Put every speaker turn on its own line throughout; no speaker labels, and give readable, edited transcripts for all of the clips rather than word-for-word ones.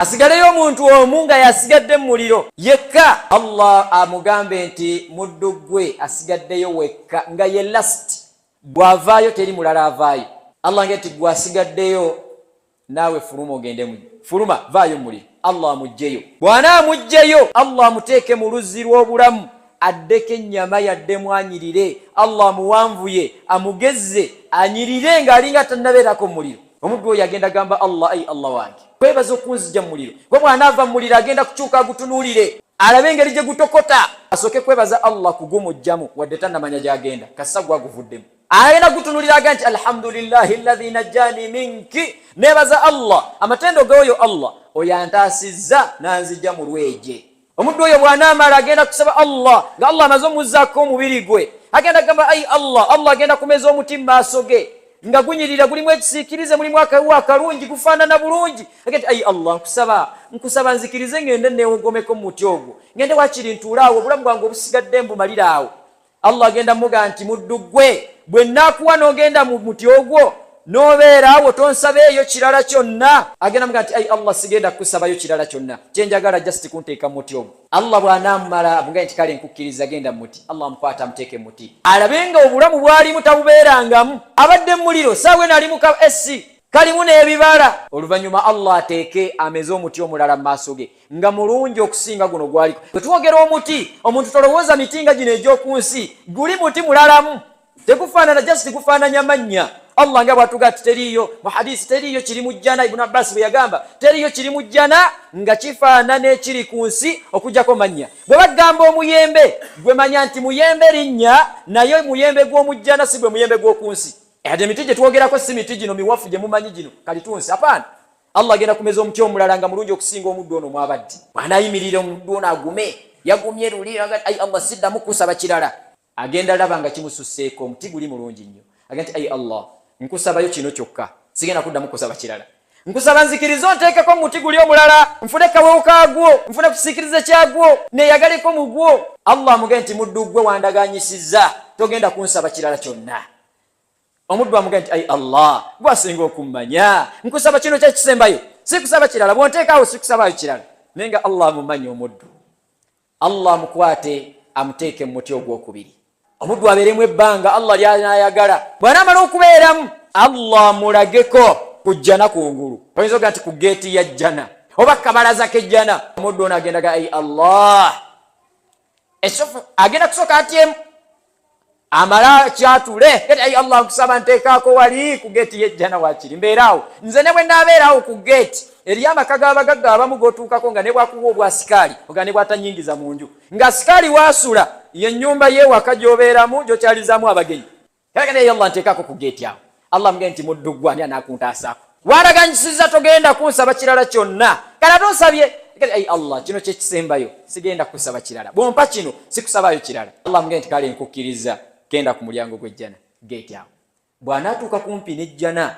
asigaleyo omuntu omu nga yasigadde mu muliro yekka. Allah amugambe nti muddu gwe asigaddeyo wekka nga ye last, bw'avaayo teri mulala avaayo. Allah ngeti gwe asigaddeyo naawe fuluma ogende mu fuluma, vaayo mu muliro, Allah amugjeyo. Bwana amugjeyo, Allah amuteeke mu luzzi lw'obulamu, addeko ennyama yaddemu anyirire. Allah amuwanvuye, amugezze anyirire ng'alinga tannabeerako mu muliro. Omuddu oyo agenda gamba Allah, ayi Allah wange kwebaza okunzija mu muliro. Gwe bw'anaava mu muliro agenda kukyuka agutunuulire, alabe engeri gye gutokota, asooke kwebaza Allah kugumugjamu wadde tannamanya gy'agenda, kassa gwaguvuddemu. Agenda gutunuulira aga nti alhamdulillahi alladhi najjani minki, nebaza Allah amatendo g'oyo Allah oyo antaasizza nanzija mu lweje. Omuddu oyo bw'anaamala agenda kusaba Allah nga Allah amaze omuzzaako omubiri gwe, agenda gamba ayi Allah, Allah agenda kumeza omutima maaso ge nga gunyirira, gulimu ekisiikirize, mulimu akawa akalungi, gufaanana bulungi. Agenda ayi Allah, nkusaba nzikirize ngende neewogomeko mu muti ogwo, ngende wakiri ntuulaawo, obulamu bwange obusigadde mbumaliraawo. Allah agenda muga nti muddu gwe bwe naakuwa n'ogenda mu muti ogwo n'obeera awo tonsabeeyo kirala kyonna. Agenda muga nti ayi Allah, sigenda kusabayo kirala kyonna, kyenjagala just kunteeka mu muti ogwo. Allah bw'anaamala muga nti kale nkukkiriza, genda mu muti. Allah amukwata amuteeke mu muti, alabe nga obulamu bwalimu tabubeerangamu, abadde mu muliro saawe naalimu ka esi kalimu n'ebibala. Oluvannyuma Allah ateeke ameze omuti omulala mu maaso ge nga mulungi okusinga guno gwaliko. Bwe twogera omuti, omuntu tolowooza miti nga gino egy'oku nsi, guli muti mulalamu, tegufaanana just gufaananya mannya. Allah nga bw'atuga ati teriiyo mu hadisi, teriiyo kiri mu jjana. Ibn Abbas bwe yagamba teriiyo kiri mu jjana nga kifaanana ekiri ku nsi okugjako mannya. Bwe bagamba omuyembe, gwe manya nti muyembe linnya, naye muyembe gw'omu jjana si gwe muyembe gw'oku nsi. Ate emiti gye twogerako si miti gino miwafu gye mumanyi gino kalitunsi, apaana. Allah agenda kumeza omuti omulala nga mulungi okusinga omuddu ono mwabadde. Bw'anaayimirira omuddu ono agume, yagumye lulira nga ayi Allah siddamu kusaba kirala, agenda laba nga kimususseeko, omuti guli mulungi nnyo. Agenda ayi Allah, nkusabayo kino kyokka, sigenda kuddamu kusaba kirala. Nkusaba nzikiriza onteekeko mu muti guli omulala, nfune kawewo kaagwo, nfune kusiikiriza kyagwo, neeyagaleko mu gwo. Allah amugenda nti muddu gwe wandaganyisizza, togenda kunsaba kirala kyonna. Omuddu amugenda nti ayi Allah, bwasinga okummanya, nkusaba kino kyekisembayo, sikusaba kirala, bwonteekaawo sikusabayo kirala. Naye nga Allah amumanya omuddu, Allah amukwate amuteeke mu muti ogwokubiri. Omuddu abeeremu ebbanga Allah ly'anaayagala. Bw'anaamala okubeeramu, Allah amulageko ku jjana kungulu. Oyinza okuga nti ku geeti ya jjana oba kabalaza k'ejjana. Omuddu ono agendaga ayi Allah, agenda kusooka atyemu, amala kyatule kati ayi Allah, nkusaba nteekaako wali ku geeti y'ejjana wakiri mbeeraawo. Nze ne bwe naabeeraawo ku geeti eri amaka g'abagagga abamu g'otuukako nga ne bwakuwa obwasikaali oga ne bwatanyingiza mu nju, nga sikaali waasula ye nnyumba y'ewaka gy'obeeramu gy'okyalizaamu abagenyi. Kale ayi Allah, nteekaako ku geeti awo. Allah mugenda nti muddu gwe ani anaakuntaasako, wandaganyisizza togenda kunsaba kirala kyonna, kale ate onsabye. Kale ayi Allah, kino kyekisembayo, sigenda kusaba kirala, bw'ompa kino sikusabayo kirala. Allah mugenda nti kale nkukkiriza, genda ku mulyango gw'ejjana, geeti awo. Bw'anaatuuka kumpi n'ejjana,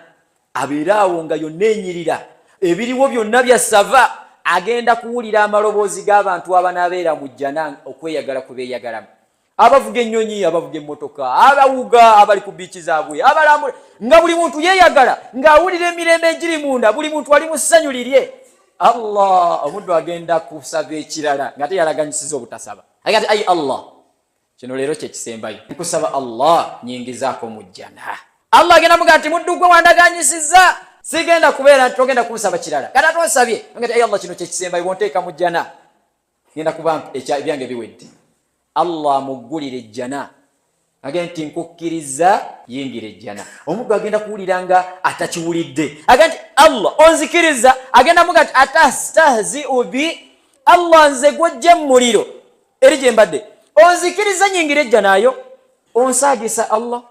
abeeraawo nga yonna enyirira, ebiriwo byonna byasava, agenda kuwulira amaloboozi g'abantu abanaabeera mu jjana okweyagala kwe beeyagalamu. Abavuga ennyonyi, abavuga emmotoka, abawuga, abali ku biiki zaabwe, abalambula, nga buli muntu yeeyagala, ng'awulira emirembe egiri munda, buli muntu ali mu ssanyu lirye. Allah, omuddu agenda kusaba ekirala nga teyalaganyisiza obutasaba. Agenda ayi Allah, kino leero kyekisembayo, nkusaba Allah nyingizaako mu jjana. Allah agenda muga nti muddu gwe wandaganyisizza, sigenda kubeera nti togenda kunsaba kirala, kati ate onsabye. Agenda ayi Allah, kino kyekisembayo, bwonteeka mu jjana genda kuba ebyange biwedde. Allah muggulira ejjana, agenda nti nkukkiriza, yingira ejjana. Omuddu agenda kuwulira nga atakiwulidde, agenda nti Allah onzikiriza, agenda muga nti atastahzi'u bi, Allah nze gw'ojje mu muliro eri gye mbadde, onzikiriza nyingira ejjanayo, onsaagisa Allah,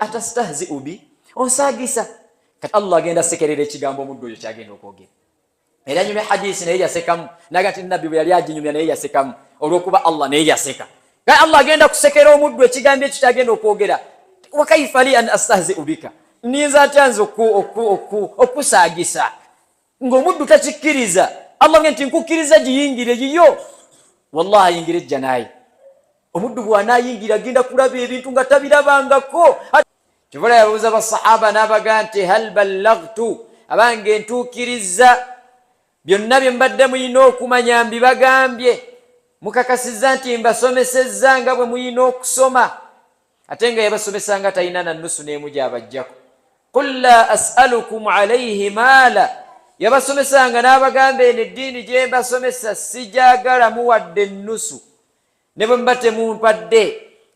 atastahzi'u bi, onsaagisa. Kati Allah agenda sekerera ekigambo omuddu oyo kyagenda okwogera. Era nyumya hadisi naye yasekamu, naga nti nabbi bwe yali aginyumya naye yasekamu olw'okuba Allah naye yaseka. Kale Allah agenda kusekera omuddu ekigambo ekyo kyagenda okwogera. Wa kaifa li an astahzi'u bika, niyinza atya nze okusaagisa ng'omuddu takikkiriza. Allah agenda nti nkukkiriza giyingire yiyo, wallahi ayingira ejjanaye. Omuddu bw'anaayingira agenda kulaba ebintu nga tabirabangako. Kivula yabuuza basahaba n'abaga nti hal ballagtu, abange ntuukiriza byonna bye mbadde muyina okumanya mbibagambye mukakasizza nti mbasomesezza nga bwe muyina okusoma ate nga yabasomesanga talina na nnusu n'emu gy'abajjako. qul la as'alukum alayhi maala, yabasomesanga n'abagamba eno eddiini gye mbasomesa sijaagalamu wadde nnusu ne bwe mba temumpadde.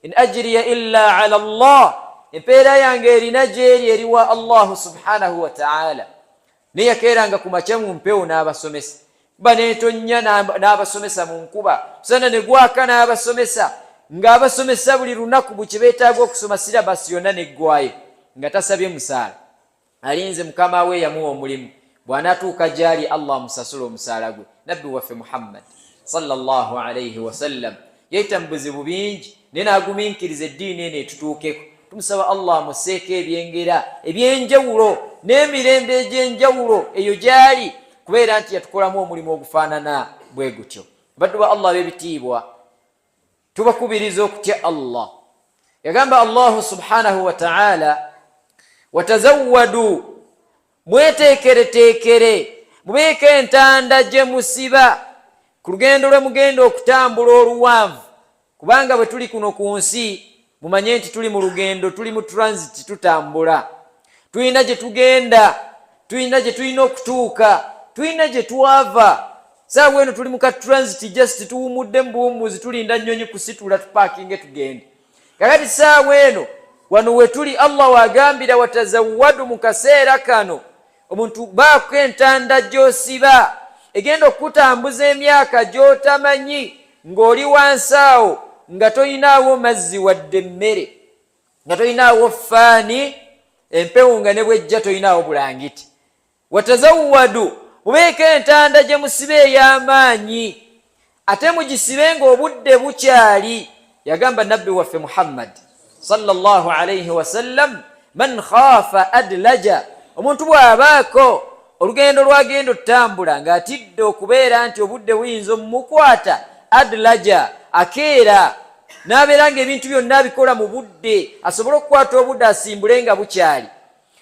in ajriya illa ala Allah, empeera yange erina gyeri eriwa Allahu subhanahu wa ta'ala. naye yakeeranga ku makya mu mpewo n'abasomesa, kuba n'etonnya n'abasomesa mu nkuba, musana ne gwaka n'abasomesa, ng'abasomesa buli lunaku bwe kye beetaaga okusoma sirabasi yonna neggwayo, nga tasabye musaala. alinze mukama we yamuwa omulimu, bw'anaatuuka gy'ali Allah amusasula omusaala gwe. nabbi waffe Muhammad sallallahu alayhi wasallam yayita mu buzibu bingi naye n'agumiikiriza eddiini eno etutuukeko. tumusaba Allah amuseeko ebyengera ebyenjawulo n'emirembe egy'enjawulo eyo gy'ali, kubeera nti yatukolamu omulimu ogufaanana bwe gutyo. baddu ba Allah b'ebitiibwa, tubakubiriza okutya Allah. yagamba Allahu subhanahu wa ta'ala, watazawwadu, mweteekereteekere, mubeeko entanda gye musiba ku lugendo lwe mugenda okutambula oluwanvu, kubanga bwe tuli kuno ku nsi mumanye nti tuli mu lugendo, tuli mu transit, tutambula. tulina gye tugenda, tulina gye tulina okutuuka, tulina gye twava. saawa eno tuli mu ka transit, just tuwumudde mu buwummuzi tulinda nnyonyi kusitula tupaakinge tugende. kakati saawa eno wano we tuli Allah wagambira watazawwadu mu kaseera kano omuntu baako entanda gy'osiba egenda okutambuza emyaka gy'otamanyi, ng'oli wansi awo nga toyinaawo mazzi wadde emmere, nga toyinaawo faani, empewo nga ne bwejja toyinaawo bulangiti. watazawwadu, mubeeko entanda gye musibe ey'amaanyi, ate mugisibe ng'obudde bukyali. yagamba nabbi waffe Muhammad sallallahu alayhi wasallam, man khaafa adlaja, omuntu bw'abaako olugendo lwagenda otutambula ng'atidde okubeera nti obudde buyinza omumukwata, adlaja, akeera, n'abeera ng'ebintu byonna abikola mu budde, asobole okukwata obudde asimbule nga bukyali.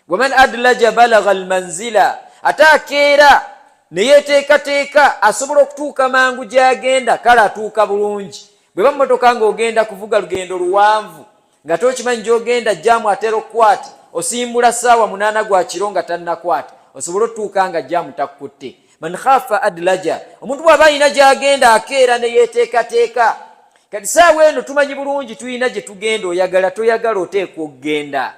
waman adlaja balagha almanzila, ate akeera ne yeeteekateeka asobola okutuuka mangu gy'agenda, kale atuuka bulungi. bwe ba mmotoka ng'ogenda kuvuga lugendo luwanvu nga tokimanyi gy'ogenda jjaamu atera okukwata, osimbula ssaawa 8 gwa kiro nga tannakwata, osobole otutuuka nga jjaamu takkutte. man khaafa adlaja, omuntu bw'aba alina gy'agenda akeera ne yeeteekateeka. kati saawa eno tumanyi bulungi tulina gye tugenda, oyagala toyagala oteekwa okugenda.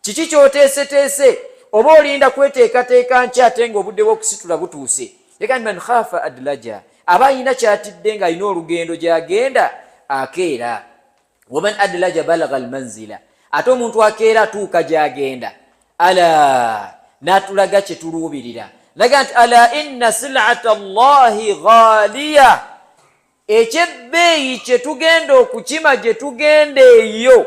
kiki ky'oteeseteese? oba olinda kweteekateeka nkya ate ng'obudde bw'okusitula butuuse. yegandi man khaafa adlaja, aba alina kyatidde ng'alina olugendo gy'agenda akeera. waman adlaja balagha almanzila, ate omuntu akeera atuuka gy'agenda. ala, n'atulaga kye tuluubirira, laga nti ala inna sil'ata Allahi ghaliya, ekyebbeeyi kye tugenda okukima gye tugenda eyo.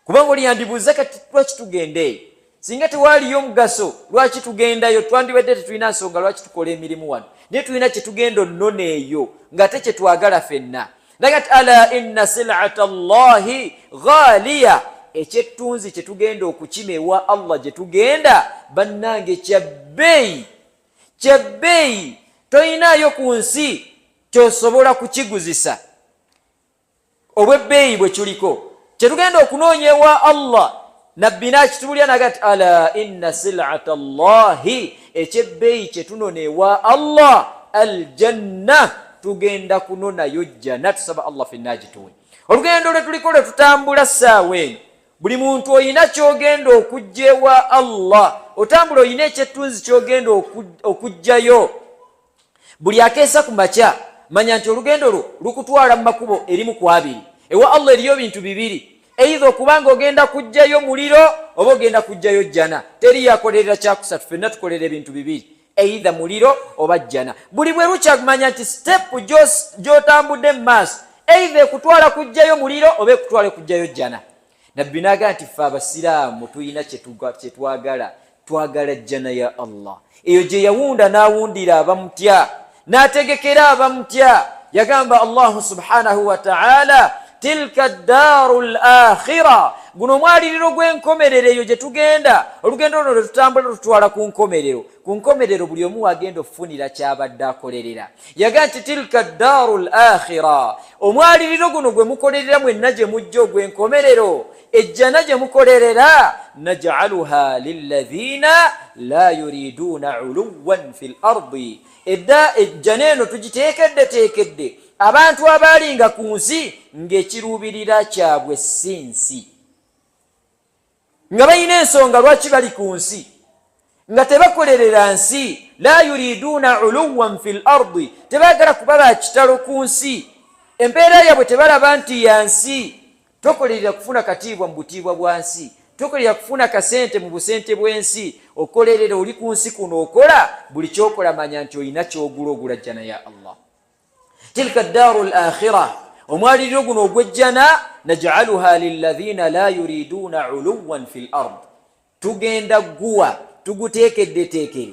kubanga oli yandibuuza kati lwaki tugenda eyo? singa tewaaliyo omugaso lwaki tugendayo? twandibadde tetulina nsonga lwaki tukola emirimu wano, naye tulina kye tugenda onnona eyo nga te kye twagala ffenna. laga nti ala inna sil'ata Allahi ghaliya, ekyettunzi kye tugenda okukima ewa Allah gye tugenda bannange kyabbeeyi, kyabbeeyi. toyinaayo ku nsi kyosobola kukiguzisa obwebbeeyi bwe kuliko. kye tugenda okunoonya ewa Allah, nabbi nakitubulya naga nti ala inna sil'ata Allahi, ekyebbeeyi kye tunona ewa Allah aljanna, tugenda kunonayo jjana. tusaba Allah ffenna agituwe. olugendo lwe tuliko lwe tutambula ssaawa eno, buli muntu oyina kyogenda okujja ewa Allah, otambula oyina ekyettunzi kyogenda okujjayo. buli akeesa ku makya manya nti olugendo lwo lukutwala mu makubo erimu ku abiri. ewa Allah eriyo bintu bibiri, eitha okubanga ogenda kujjayo muliro oba ogenda kujjayo jjana. teri yakolerera kyakusatu, ffenna tukolera ebintu bibiri, eitha muliro oba jjana. buli bwe lukyamanya nti stepu gy'otambudde mu maaso eitha ekutwala kujjayo muliro oba ekutwala kujjayo jjana. nabbi n'agamba nti ffe abasiraamu tulina kye twagala, twagala jjana ya Allah. eyo gye yawunda n'awundira abamutya, n'ategekera abamutya. yagamba Allahu subhanahu wa ta'ala, tilka ddaaru al-akhira, guno mwaliriro gw'enkomerero eyo gye tugenda olugendo luno lwetutambula lututwala ku nkomerero buli omu wagenda okufunira kyabadde akolerera. Yaga nti tilka ddaaru l-akhira, omwaliriro guno gwe mukolerera mwenna gye mujja ogw'enkomerero, ejjana gye mukolerera, naj'aluha lilladhina la yuriduna uluwan fil ardi, edda ejjana eno tugiteekedde abantu abalinga ku nsi ng'ekiruubirira kyabwe si nsi, nga balina ensonga lwaki bali ku nsi, nga tebakolerera nsi. La yuriduna uluwan fil ardi, tebaagala kuba bakitalo ku nsi, empeera yabwe tebalaba nti ya nsi. Tokolerera kufuna katiibwa mu butiibwa bwa nsi, tokolerera kufuna kasente mu busente bw'ensi, okolerera oli ku nsi kuno okola, buli kyokola manya nti olina kyogula jjana ya Allah. Tilka ddaaru l-akhira, omwaliriro guno ogw'ejjana, naj'aluha lilladhina la yuriduna uluwan fil ard, tugenda guwa tuguteekeddeteekere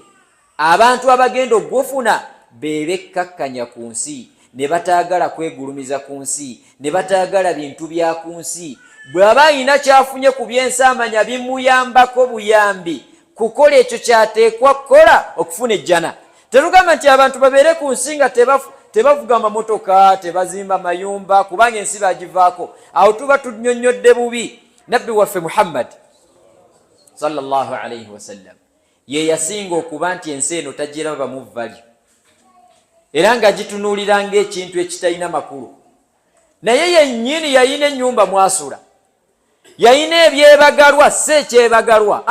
abantu abagenda ogwofuna beebekkakkanya ku nsi, ne bataagala kwegulumiza ku nsi, ne bataagala bintu bya ku nsi. Bw'aba ayina kyafunye ku byensi amanya bimuyambako buyambi kukola ekyo kyateekwa kukola okufuna ejjana. Tetugamba nti abantu babeere ku nsi nga tebavuga mamotoka, tebazimba mayumba kubanga ensi bagivaako, awo tuba tunnyonnyodde bubi. Nabbi waffe Muhammad sallallahu alayhi wasallam ye yasinga okuba nti ensi eno tagiraba mu value, era nga gitunuulira ng'ekintu ekitalina makulu. Naye yennyini yayina ennyumba mwasula, yayina ebyebagalwa, si ekyebagalwa,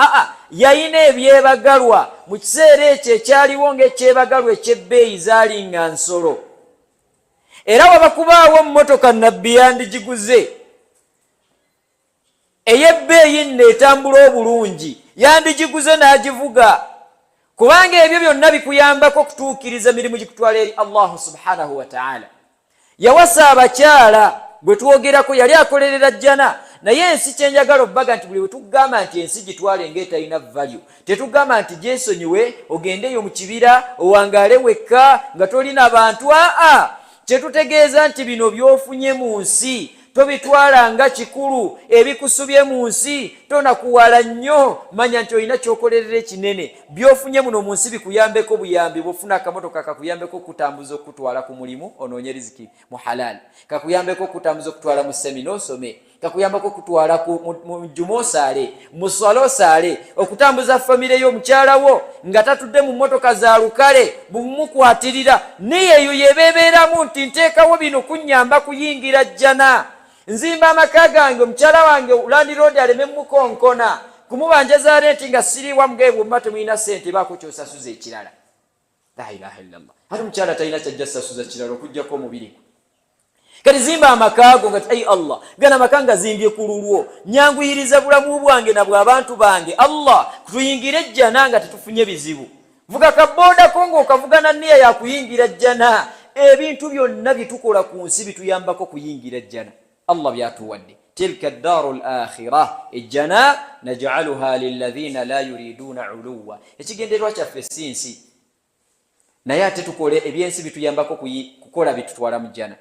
yayina ebyebagalwa mu kiseera ekyo ekyaliwo ng'ekyebagalwa eky'ebbeeyi zaalinga nsolo. Era wabakubaawo mmotoka nabbi yandigiguze ey'ebbeeyi nno etambula obulungi, yandigiguze n'agivuga, kubanga ebyo byonna bikuyambako okutuukiriza mirimu gikutwala eri Allahu subhanahu wa ta'ala. Yawasa abakyala bwe twogerako yali akolerera jjana, naye ensi kyenjagala obbaga nti buli bwe tugamba nti ensi gitwale ng'etalina value, tetugamba nti gyesonyiwe ogendeyo mu kibira owangaale wekka nga tolina bantu. Kyetutegeeza nti bino by'ofunye mu nsi tobitwala nga kikulu, ebikusubye mu nsi tonakuwala nnyo, manya nti olina kyokolerera ekinene. By'ofunye muno mu nsi bikuyambeko buyambi. Bw'ofuna akamotoka kakuyambeko okutambuza okutwala ku mulimu onoonye riziki mu halal, kakuyambeko okutambuza okutwala mu semina osome, kakuyambako okutwala mu jjuma osaale, mu swala osaale, okutambuza famire y'omukyala wo nga tatudde mu mmotoka za lukale bumukwatirira. Niyeeyo yebeebeeramu nti nteekawo bino kunnyamba kuyingira jjana, nzimba amaka gange omukyala wange Land Road aleme mukonkona, kumubanjaza renti nga siriwa mugebo mma temulina ssente baako kyosasuza ekirala. La ilaha illallah. Ate omukyala talina kyajja sasuza kirala okuggyako omubiri. Kati zimba amaka go nga ayi Allah, gana amaka nga zimbye ku lulwo, nyanguyiriza bulamu bwange na bw'abantu bange, Allah tuyingire jjana nga tetufunye bizibu. Vuga kaboda kongo okavugana niya ya kuyingira jjana. Ebintu byonna bitukola ku nsi bituyambako kuyingira jjana. Allah byatuwadde. Tilka ddaaru l-akhira, ejjana naj'aluha lilladhina la yuriduna uluwa. Ekigenderwa kyaffe si nsi, naye ate tukole ebyensi bituyambako kukola bitutwala mu jjana.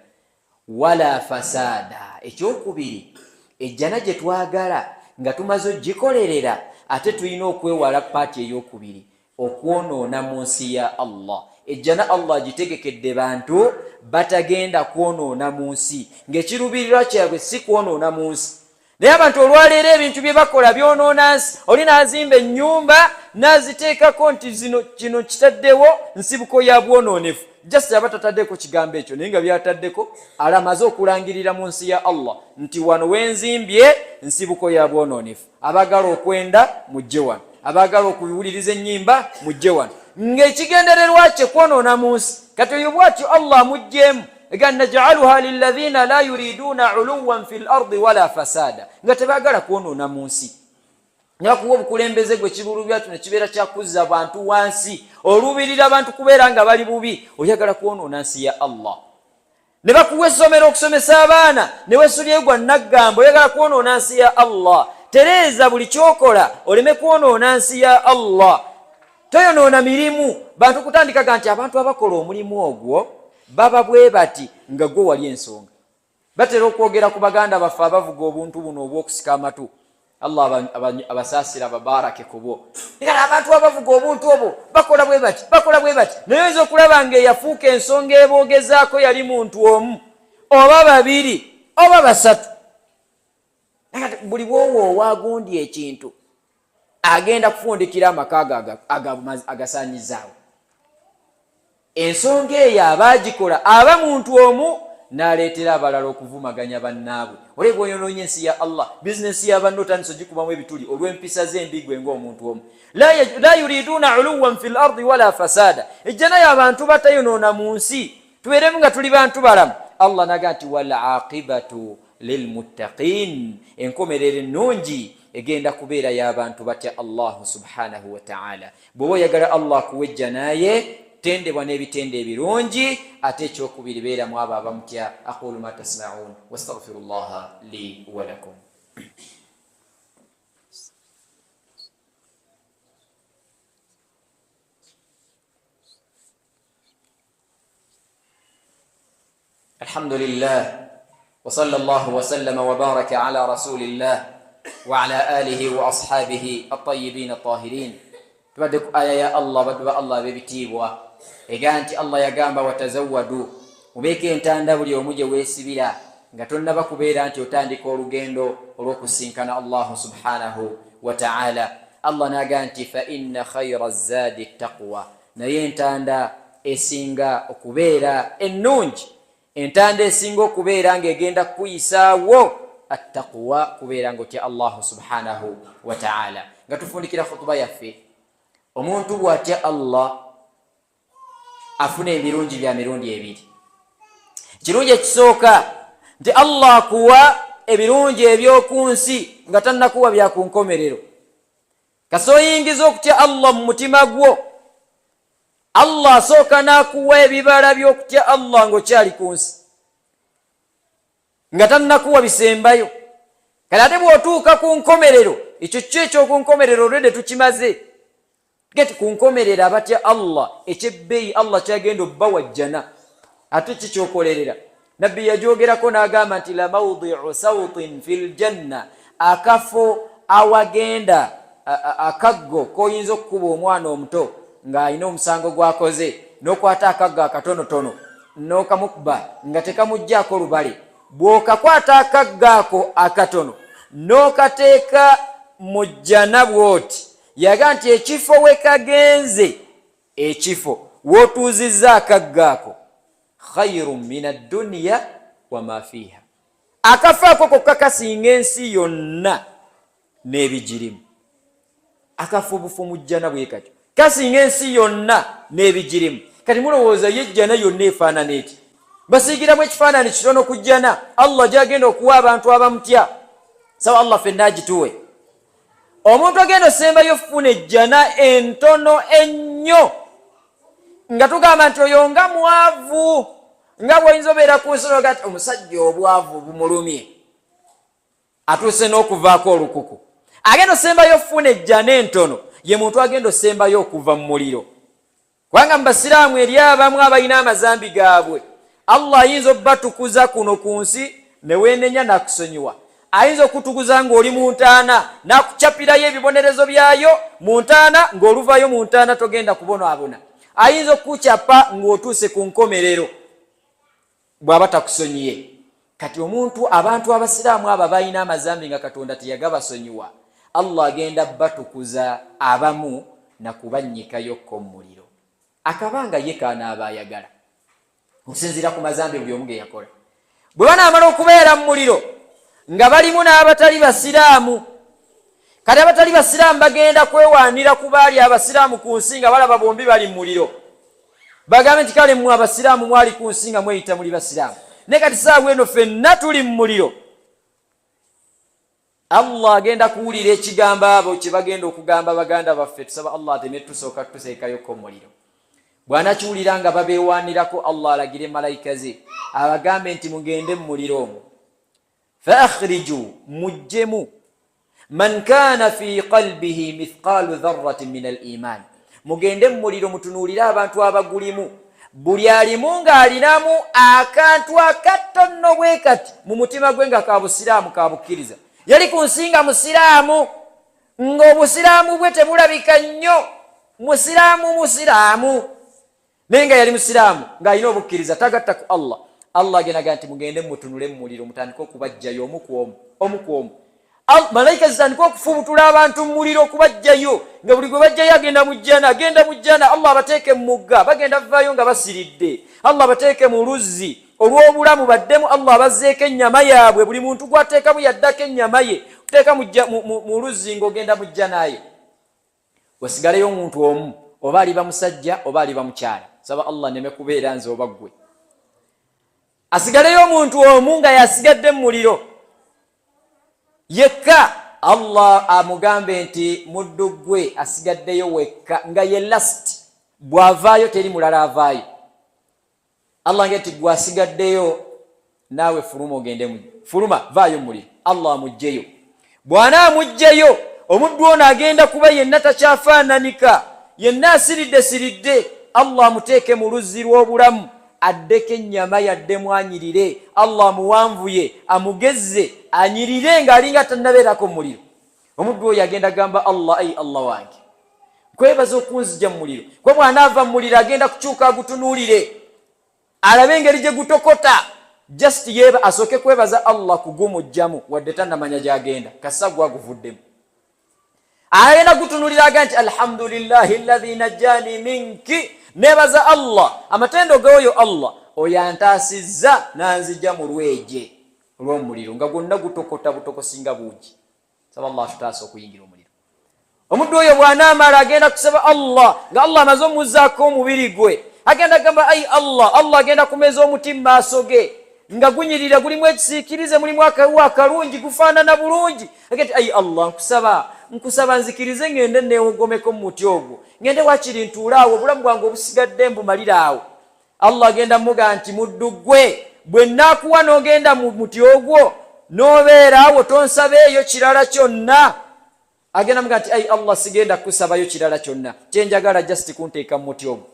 Wala fasada, ekyokubiri ejjana gye twagala nga tumaze ogikolerera ate tulina okwewala paati ey'okubiri, okwonoona mu nsi ya Allah. Ejjana Allah agitegekedde bantu batagenda kwonoona mu nsi, ng'ekiruubirirwa kyabwe si kwonoona mu nsi. Naye abantu olwaleero ebintu bye bakola byonoona nsi. Oli n'azimba ennyumba n'aziteekako nti kino kitaddewo nsibuko ya bwonoonefu. Just aba tataddeko kigambo ekyo, naye nga byataddeko alamaze okulangirira mu nsi ya Allah nti wano wenzimbye nsibuko ya bwonoonefu. Abagala okwenda mujje wano, abagala okuwuliriza ennyimba mujje wano, ng'ekigendererwa kye kwonoona mu nsi. Kati oyo bw'atyo Allah mujjeemu egan naj'aluha lilladhina la yuriduna uluwan fil ardi wala fasada, nga tebaagala kwonoona mu nsi. Nyakuwa obukulembeze gwe kibulu byatu ne kibeera kyakuzza abantu wansi, oluubirira abantu kubeera nga bali bubi, oyagala kwonoona nsi ya Allah. Ne bakuwa essomero okusomesa abaana ne weesulye gwa naggambo, oyagala kwonoona nsi ya Allah. Tereeza buli kyokola oleme kwonoona nsi ya Allah. Toyonoona mirimu. Bantu kutandikaga nti abantu abakola omulimu ogwo baba bwe bati nga gwe wali ensonga. Batera okwogera ku baganda baffe abavuga obuntu buno obw'okusika amatu. Allah abasasira babarake kubo era abantu abavuga obuntu obwo bakola bwe bati naye okulaba nga yafuuka ensonga eboogezaako yali muntu omu oba babiri oba basatu buli bwowo owagundi ekintu agenda kufundikira amaka agasaanyizaawo ensonga eyo abaagikola aba muntu omu n'aleetera abalala okuvumaganya bannaabwe olebwa oyonoonye ensi ya Allah bizinesi y'abanno otandise ogikubamu ebituli olw'empisa z'embigwe ng'omuntu omu la yuriduuna uluwan fi lardi wala fasada ejja nayo abantu batayonoona mu nsi tubeeremu nga tuli bantu balamu Allah naga nti wal aqibatu lilmuttaqin enkomerero ennungi egenda kubeera y'abantu batya Allah subhanahu wa ta'ala bw'oba oyagala Allah kuwejja naye tendebwa n'ebitende ebirungi ate ekyokubiri beeramu abo abamutya aqulu ma tasma'un wastaghfirullaha li wa lakum alhamdulillah wa sallallahu wa sallama wa baraka ala rasulillah wa ala alihi wa ashabihi at-tayyibin at-tahirin tubadde ku aya ya Allah baddu Allah bebitiibwa ega nti Allah yagamba watazawwadu mubeeke entanda buli omu gye weesibira nga tonnaba kubeera nti otandika olugendo olw'okusinkana Allah subhanahu wa ta'ala Allah naga nti fa inna khayra zadi taqwa naye entanda esinga okubeera ennungi entanda esinga okubeera ng'egenda kukuyisaawo attaqwa kubeera ng'otya Allah subhanahu wa ta'ala nga tufundikira khutuba yaffe omuntu bw'atya Allah afuna ebirungi bya mirundi ebiri ekirungi ekisooka nti Allah akuwa ebirungi eby'oku nsi nga tannakuwa bya ku nkomerero kasoyingiza okutya Allah mu mutima gwo Allah asooka n'akuwa ebibala by'okutya Allah ng'okyali ku nsi nga tannakuwa bisembayo kale ate bw'otuuka ku nkomerero ekyo kyo eky'oku nkomerero olwedde tukimaze geti ku nkomerero abatya Allah ekyebbeeyi Allah kyagenda obbawa jjana ate kikyokolerera nabbi yajoogerako n'agamba nti la mawdi'u sawtin fil janna akafo awagenda akaggo koyinza okukuba omwana omuto ng'alina omusango gwakoze n'okwata akaggo akatonotono n'okamukuba nga tekamugjaako lubale bw'okakwata akaggo ako akatono n'okateeka mu jjana bw'oti yaga nti ekifo we kagenze ekifo wootuuzizza akaggo ako khayrun min ad-dunya wa ma fiha akafo ako kokka kasinga ensi yonna n'ebigirimu akafo obufu mu jjana bwe katyo kasinga ensi yonna n'ebigirimu kati mulowooza ye jjana yonna efaanana eti basiigiramu ekifaanani kitono ku jjana Allah gy'agenda okuwa abantu abamutya sawa Allah ffenna agituwe omuntu agenda osembayo funa ejjana entono ennyo nga tugamba nti oyo nga mwavu nga bw'oyinza obeera ku nsolo gati omusajja obwavu bumulumye atuuse n'okuvaako olukuku agenda osembayo funa ejjana entono ye muntu agenda osembayo okuva mu muliro kubanga mu basiraamu eri abamu abalina amazambi gaabwe Allah ayinza obbatukuza kuno ku nsi ne weenenya n'akusonyiwa ayinza okutukuza ng'oli mu ntaana n'akucapirayo ebibonerezo byayo mu ntaana ng'oluvayo mu ntaana togenda kubonaabona ayinza okucapa ng'otuuse ku nkomerero bw'aba takusonyiye kati abantu abasiraamu abo balina amazambi nga Katonda teyagabasonyiwa Allah agenda batukuza abamu na kubanyikayokko mu muliro akabanga ye kaanaaba ayagala okusinziira ku mazambi buli omu ge yakola bwe banaamala okubeera mu muliro nga balimu n'abatali basiraamu kati abatali basiraamu bagenda kwewaanira ku baali abasiraamu ku nsi nga balaba bombi bali mu muliro bagambe nti kale mmwe abasiraamu mwali ku nsi nga mweyita muli basiraamu naye kati saawa eno ffenna tuli mu muliro Allah agenda kuwulira ekigambo abo kye bagenda okugamba baganda baffe tusaba Allah ateme tusooka tuseekayoko mu muliro bw'anakiwulira nga babeewaanirako Allah alagire malayika ze abagambe nti mugende mu muliro omwo فأخرجوا مجموا من كان في قلبه مثقال ذرة من الإيمان mugende mu muliro mutunuulire abantu abagulimu buli alimu ng'alinamu akantu akatono bwe kati mu mutima gwe nga ka busiraamu ka bukkiriza yali kunsinga musiraamu ng'obusiraamu bwe tebulabika nnyo musiraamu naye nga yali musiraamu ng'alina obukkiriza tagatta ku Allah. Allah agenaga nti mugende mutunule mu muliro mutandike okubajjayo omu ku omu. Malayika zitandika okufubutula abantu mu muliro okubajjayo nga buli gwe bajjayo agenda mu jjana. Allah abateeke mu mugga bagenda vaayo nga basiridde. Allah abateeke mu luzzi olw'obulamu baddemu. Allah abazzeeko ennyama yaabwe, buli muntu gwateekamu yaddako ennyama ye kuteeka mu luzzi ng'ogenda mu jjana ye. Wasigaleyo omuntu omu, oba aliba musajja oba aliba mukyala. Saba Allah neme kubeera nze oba ggwe. Asigaleyo omuntu omu nga yasigadde mu muliro yekka. Allah amugambe nti muddu gwe asigaddeyo wekka nga ye last, bw'avaayo teri mulala avaayo. Allah ngeti gwe asigaddeyo naawe fuluma ogende fuluma vaayo muliro. Allah amugjeyo. Bwana amugjeyo omuddu ono agenda kuba yenna takyafaananika, yenna asiridde. Allah amuteeke mu luzzi lw'obulamu addeko ennyama yaddemu anyirire. Allah amuwanvuye amugezze anyirire ng'alinga tannabeerako mu muliro. Omuddu oyo agenda gamba Allah, ayi Allah wange nkwebaza okunzija mu muliro. Kwe bw'anaava mu muliro agenda kukyuka agutunuulire alabe engeri gye gutokota. Just yeba asooke kwebaza Allah kugumujjamu wadde tannamanya gy'agenda kassa gwaguvuddemu. Ayena gutunulira aga nti alhamdulillahi alladhi najjani minki, nebaza Allah amatendo g'oyo Allah oyantaasizza nanzija mu lweje olw'omuliro nga gwonna gutokota butokosinga buugi. Saba Allah tutaasa okuyingira omuliro. Omuddu oyo bw'anaamala agenda kusaba Allah nga Allah amaze omuzzaako omubiri gwe, agenda gamba ayi Allah. Allah agenda kumeza omuti mu maaso ge nga gunyirira, gulimu ekisiikirize, mulimu akawa akalungi, gufaanana bulungi. Agenda ayi Allah nkusaba nzikirize ngende neewogomeko mu muti ogwo, ngende wakiri ntuulaawo obulamu bwange obusigadde mbumalira awo. Allah agenda muga nti muddu gwe bwe nnaakuwa n'ogenda mu muti ogwo n'obeera awo tonsabeeyo kirala kyonna. Agenda muga nti ayi Allah sigenda kusabayo kirala kyonna, kyenjagala just kunteeka mu muti ogwo.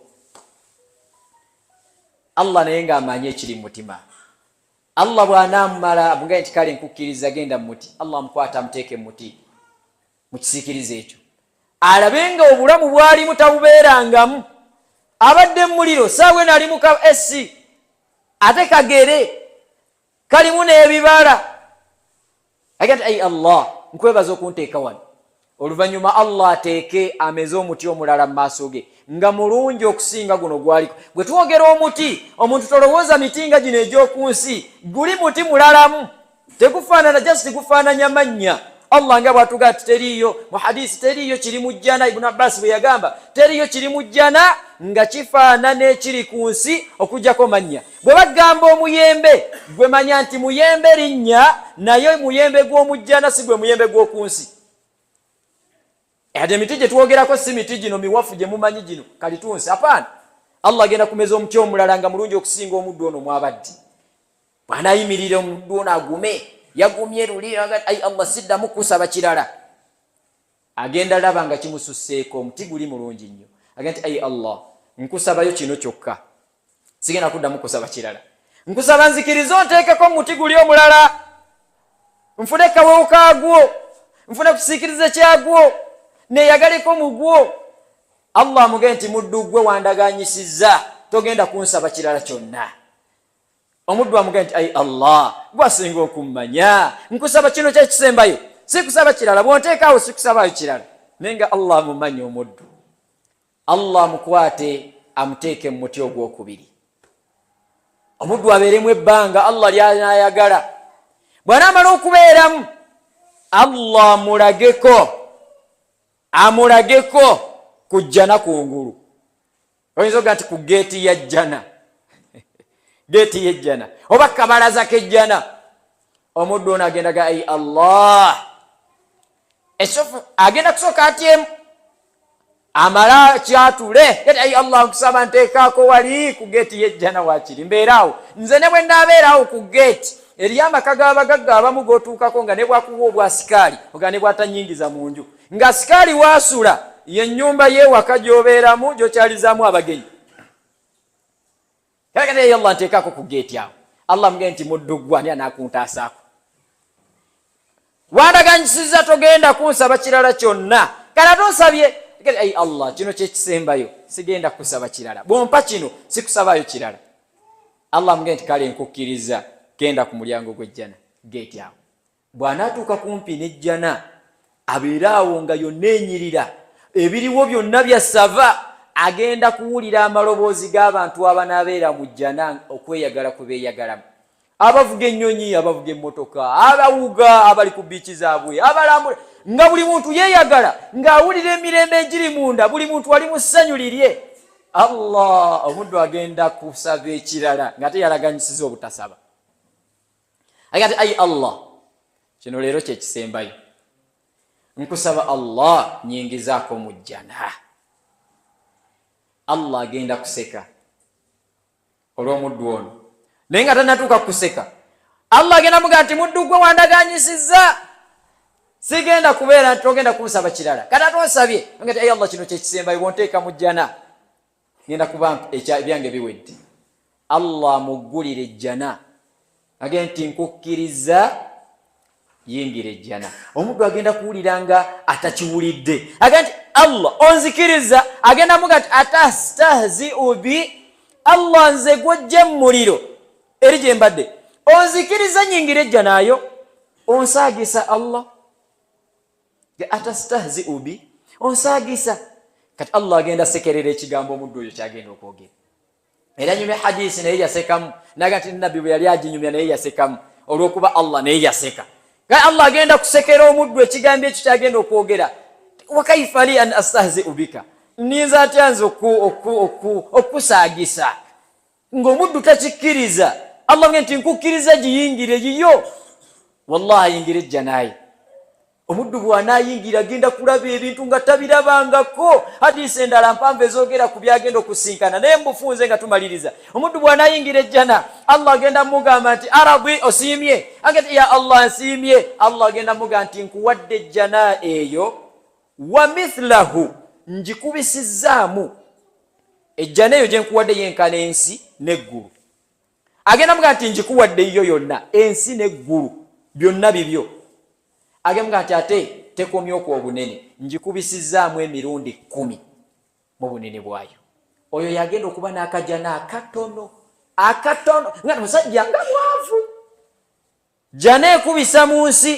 Allah naye ng'amanyi ekiri mu mutima. Allah bw'anaamumala amugaye nti kale nkukkiriza genda mu muti, Allah amukwata amuteeke mu muti mu kisiikirize ekyo, alabe nga obulamu bwalimu tabubeerangamu. Abadde mu muliro saawe nali mu ka esi ate kagere kalimu n'ebibala. Agati ayi Allah nkwebaza okunteeka wano. Oluvannyuma Allah ateeke ameze omuti omulala mu maaso ge nga mulungi okusinga guno gwaliko. Gwe twogera omuti, omuntu tolowooza miti nga gino egy'oku nsi, guli muti mulalamu, tegufaanana just gufaananya mannya. Allah nga bw'atugaa ati teriiyo mu hadisi, teriiyo kiri mu jjana. Ibn Abbas bwe yagamba teriiyo kiri mu jjana nga kifaanana ekiri ku nsi okuggyako mannya. Bwe bagamba omuyembe, gwe manya nti muyembe linnya, naye muyembe gw'omu jjana si gwe muyembe gw'oku nsi. Ate emiti gye twogerako si miti gino miwafu gye mumanyi gino kalitunsi, apaana. Allah agenda kumeza omuti omulala nga mulungi okusinga omuddu ono mwabaddi. Bw'anaayimirira omuddu ono agume, yagumye luli agati ayi Allah siddamu kusaba kirala. Agenda laba nga kimususseeko, omuti guli mulungi nnyo. Agati ayi Allah nkusabayo kino kyokka, sigenda kuddamu kusaba kirala. Nkusaba nzikirize onteekeko muti guli omulala, nfune kawewo kaagwo, nfune kusiikirize kyagwo, neeyagaleko mu gwo. Allah amuge nti muddu gwe wandaganyisizza, togenda kunsaba kirala kyonna. Omuddu amuge nti ayi Allah gwasinga okummanya, nkusaba kino kyekisembayo, sikusaba kirala, bwonteekaawo sikusabayo kirala. Naye nga Allah amumanyi omuddu. Allah amukwate amuteeke mu muti ogwokubiri. Omuddu abeeremu ebbanga Allah ly'anaayagala. Bw'anaamala okubeeramu, Allah amulageko ku jjana kungulu. Oyinza oga nti ku geeti ya jjana geeti y'ejjana oba kabalaza k'ejjana. Omuddu ono agendaga ayi Allah esofu agenda kusooka atyemu amala kyatule yati ayi Allah nkusaba nteekaako wali ku geeti y'ejjana wakiri mbeeraawo. Nze ne bwe nnaabeeraawo ku geeti eri amaka g'abagagga abamu g'otuukako nga ne bwakuwa obwasikaali oga ne bw'atanyingiza mu nju nga sikaali waasula ye nnyumba y'ewaka gy'obeeramu gy'okyalizaamu abagenyi. Kagenda eyo Allah nteekaako ku geeti awo. Allah mugende nti muddu gwe ani anaakuntaasaako? wandaganyisiza togenda kunsaba kirala kyonna kala tosabye ai Allah kino kyekisembayo sigenda kusaba kirala bwompa kino sikusabayo kirala Allah mugende kale nkukkiriza genda ku mulyango gw'ejjana gate awo bw'anaatuuka kumpi n'ejjana abeeraawo nga yonna enyirira ebiriwo byonna byasava agenda kuwulira amaloboozi g'abantu abanaabeera mu jjana okweyagala kwe beeyagalamu abavuga ennyonyi abavuga emmotoka abawuga abali ku biiki zaabwe abalambula nga buli muntu yeeyagala ng'awulira emirembe egiri munda buli muntu wali mu ssanyu lirye Allah omuddu agenda kusaba ekirala nga teyalaganyisiza obutasaba agati ai Allah kino leero kyekisembayo nkusaba Allah nyingizaako mu jjana Allah agenda kuseka olw'omuddu ono naye nga tannatuuka kuseka Allah agenda muga nti muddu gwe wandaganyisiza sigenda kubeera togenda kunsaba kirala kata tosabye ngati ai Allah kino kyekisembayo bonteeka mu jjana ngenda kuba ebyange biwedde Allah muggulire ejjana agenda nti nkukkiriza yingira ejjana omuddu agenda kuwulira nga atakiwulidde agenda nti Allah onzikiriza agenda muga nti atastahzi'u bi Allah nze gwojje mu muliro eri gye mbadde onzikiriza nyingira ejjanayo onsaagisa Allah atastahzi'u bi onsaagisa kati Allah agenda sekerera ekigambo omuddu oyo kyagenda okwogera era nyumya hadisi naye yasekamu naga nti nabbi bwe yali aginyumya naye yasekamu olw'okuba Allah naye yaseka kale Allah agenda kusekera omuddu ekigambo ekyo kyagenda okwogera wakaifa li an astahzi'u bika ninza atya nze okusaagisa ng'omuddu takikkiriza Allah agenda nti nkukkiriza giyingire yiyo wallahi ayingira ejjanaye omuddu bw'anaayingira agenda kulaba ebintu nga tabirabangako hadisi endala mpanvu ezoogera ku byagenda okusinkana naye mbufunze nga tumaliriza omuddu bw'anaayingira ejjana Allah agenda mugamba nti arabi osiimye agati ya Allah nsiimye Allah agenda mugamba nti nkuwadde ejjana eyo wa mithlahu njikubisizzaamu ejjana eyo gye nkuwadde yenkana ensi n'eggulu agenda mugamba nti njikuwadde yo yonna ensi n'eggulu byonna bibyo agamba nti ate tekomyoko obunene njikubisizzaamu emirundi 10 mu bunene bwayo oyo yagenda okuba n'akajjana akatono nga musajja nga mwavu jjana ekubisa mu nsi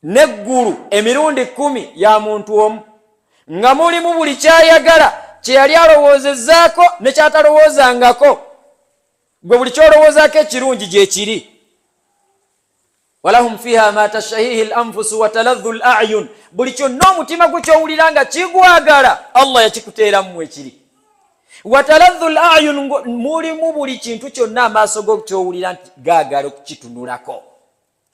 n'eggulu emirundi 10 ya muntu omu nga mulimu buli kyayagala kye yali alowoozezzaako ne kyatalowoozangako gwe buli kyolowoozaako ekirungi gye kiri walahum fiha ma tashahihi al-anfusu wa taladhu al-a'yun buli kyonna omutima gwo kyowulira nga kigwagala Allah yakikuteeramu ekiri wa taladhu al-a'yun mulimu buli kintu kyonna amaaso go kyowulira nti gaagala okukitunulako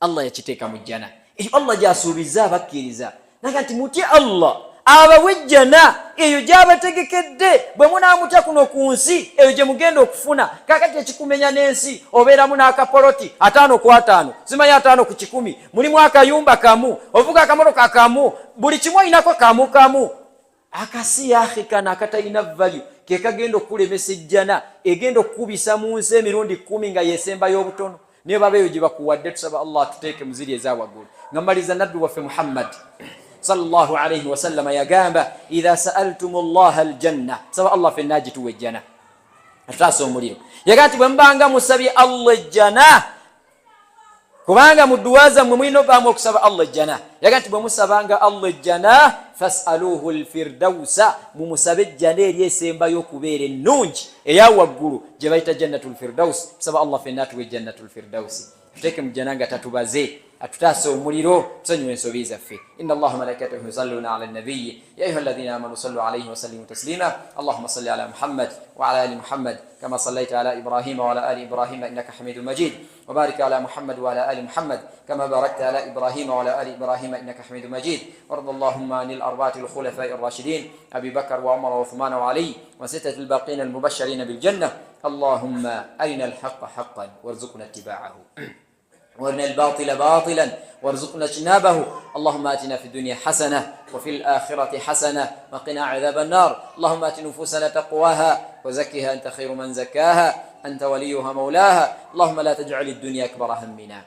Allah yakiteeka mu jjana ekyo Allah gyasuubiza abakkiriza naga nti mutye Allah abawe ejjana eyo gy'abategekedde bwe munaamutya kuno ku nsi eyo gye mugenda okufuna kakati ekikumenya n'ensi obeeramu n'akapoloti 5 simanyi 5 ku 10 mulimu akayumba kamu ovuga akamotoka kamu buli kimu olinako kamu akasiyahi kana akatalina value ke kagenda okulemesa ejjana egenda okukubisa mu nsi emirundi 10 nga yesembayo obutono niyo babeeyo gye bakuwadde tusaba Allah tuteeke muziri ezawaggulu nga mbaliza nabbi waffe Muhammad صلى الله عليه وسلم يا جامبا إذا سألتم الله الجنة سواء الله في الناجي تو الجنة أشتاسو مريو يا جاتي بمبانغا مسبي الله الجنة كمانغا مدوازا ممينو باموك سبا الله الجنة يا جاتي بمسبانغا الله الجنة فاسألوه الفردوس بمسبي الجنة يسيمبا يوكوبير النونج يا وقولوا جبايت جنة الفردوس سبا الله في النات وجنة الفردوس تكم جنانغا تتبازي أتتاسو مريرو سنو ينسوبيزا فيه إن الله ملائكته يصلون على النبي يا أيها الذين آمنوا صلوا عليه وسلموا تسليما اللهم صل على محمد وعلى آل محمد كما صليت على إبراهيم وعلى آل إبراهيم إنك حميد مجيد وبارك على محمد وعلى آل محمد كما باركت على إبراهيم وعلى آل إبراهيم إنك حميد مجيد وارض اللهم عن الأربعة الخلفاء الراشدين أبي بكر وعمر وعثمان وعلي وستة الباقين المبشرين بالجنة اللهم أرنا الحق حقا وارزقنا اتباعه وارنا الباطل باطلا وارزقنا اجتنابه اللهم آتنا في الدنيا حسنة وفي الآخرة حسنة وقنا عذاب النار اللهم آت نفوسنا تقواها وزكها أنت خير من زكاها أنت وليها مولاها اللهم لا تجعل الدنيا أكبر همنا